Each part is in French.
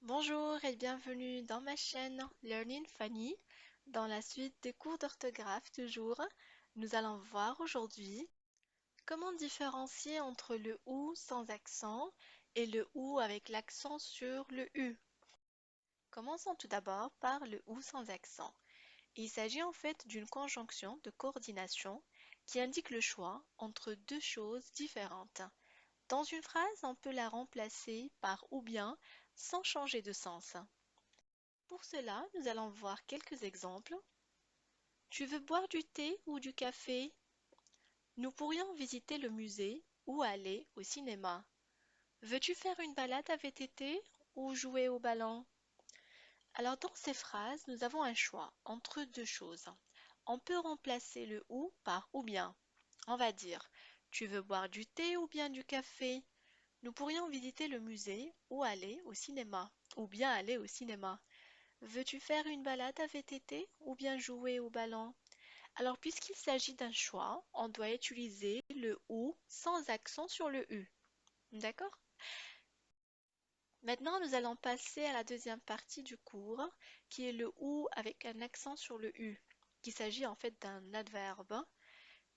Bonjour et bienvenue dans ma chaîne Learning Funny. Dans la suite des cours d'orthographe toujours, nous allons voir aujourd'hui comment différencier entre le OU sans accent et le OU avec l'accent sur le U. Commençons tout d'abord par le OU sans accent. Il s'agit en fait d'une conjonction de coordination qui indique le choix entre deux choses différentes. Dans une phrase, on peut la remplacer par ou bien sans changer de sens. Pour cela, nous allons voir quelques exemples. Tu veux boire du thé ou du café? Nous pourrions visiter le musée ou aller au cinéma. Veux-tu faire une balade avec Tété ou jouer au ballon? Alors dans ces phrases, nous avons un choix entre deux choses. On peut remplacer le ou par ou bien. On va dire, tu veux boire du thé ou bien du café? Nous pourrions visiter le musée ou aller au cinéma, ou bien aller au cinéma. Veux-tu faire une balade avec Tété ou bien jouer au ballon? Alors, puisqu'il s'agit d'un choix, on doit utiliser le OU sans accent sur le U. D'accord? Maintenant, nous allons passer à la deuxième partie du cours, qui est le OU avec un accent sur le U, qui s'agit en fait d'un adverbe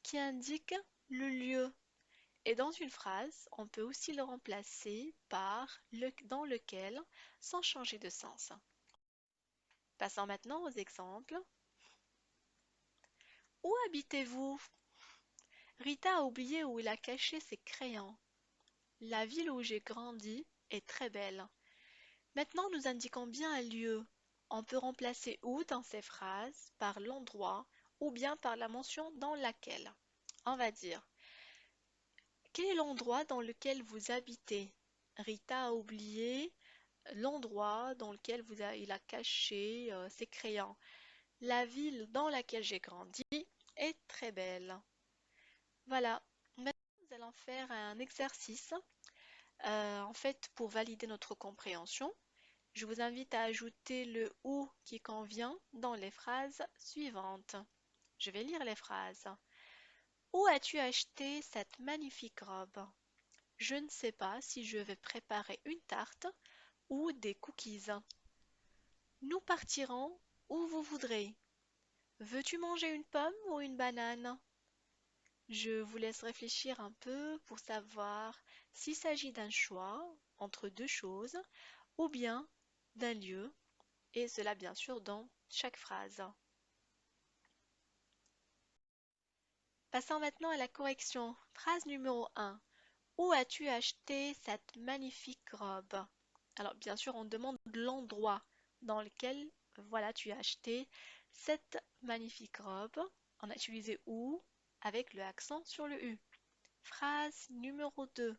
qui indique le lieu. Et dans une phrase, on peut aussi le remplacer par le dans lequel sans changer de sens. Passons maintenant aux exemples. Où habitez-vous? Rita a oublié où il a caché ses crayons. La ville où j'ai grandi est très belle. Maintenant, nous indiquons bien un lieu. On peut remplacer où dans ces phrases par l'endroit ou bien par la mention dans laquelle. On va dire, quel est l'endroit dans lequel vous habitez? Rita a oublié l'endroit dans lequel il a caché ses crayons. La ville dans laquelle j'ai grandi est très belle. Voilà. Maintenant, nous allons faire un exercice. En fait, pour valider notre compréhension, je vous invite à ajouter le ou qui convient dans les phrases suivantes. Je vais lire les phrases. Où as-tu acheté cette magnifique robe? Je ne sais pas si je vais préparer une tarte ou des cookies. Nous partirons où vous voudrez. Veux-tu manger une pomme ou une banane? Je vous laisse réfléchir un peu pour savoir s'il s'agit d'un choix entre deux choses ou bien d'un lieu, et cela bien sûr dans chaque phrase. Passons maintenant à la correction. Phrase numéro 1. Où as-tu acheté cette magnifique robe? Alors bien sûr, on demande l'endroit dans lequel voilà, tu as acheté cette magnifique robe. On a utilisé où avec le accent sur le U. Phrase numéro 2.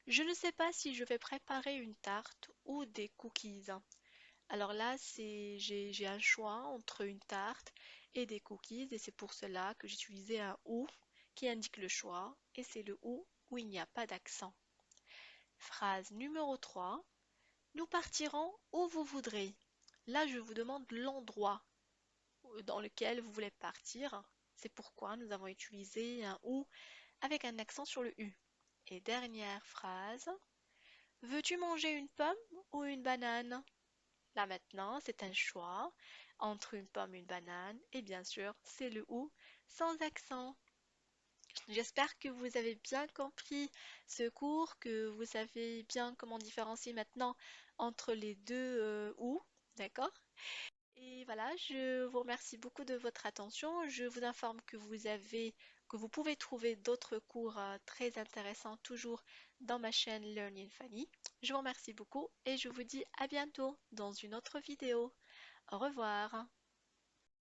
Je ne sais pas si je vais préparer une tarte ou des cookies. Alors là, j'ai un choix entre une tarte et des cookies et c'est pour cela que j'ai utilisé un ou qui indique le choix et c'est le ou où il n'y a pas d'accent. Phrase numéro 3. Nous partirons où vous voudrez. Là, je vous demande l'endroit dans lequel vous voulez partir. C'est pourquoi nous avons utilisé un ou avec un accent sur le U. Et dernière phrase. Veux-tu manger une pomme ou une banane? Là maintenant, c'est un choix entre une pomme et une banane. Et bien sûr, c'est le ou sans accent. J'espère que vous avez bien compris ce cours, que vous savez bien comment différencier maintenant entre les deux ou, d'accord? Et voilà, je vous remercie beaucoup de votre attention. Je vous informe que vous pouvez trouver d'autres cours très intéressants toujours dans ma chaîne Learning Fanny. Je vous remercie beaucoup et je vous dis à bientôt dans une autre vidéo. Au revoir.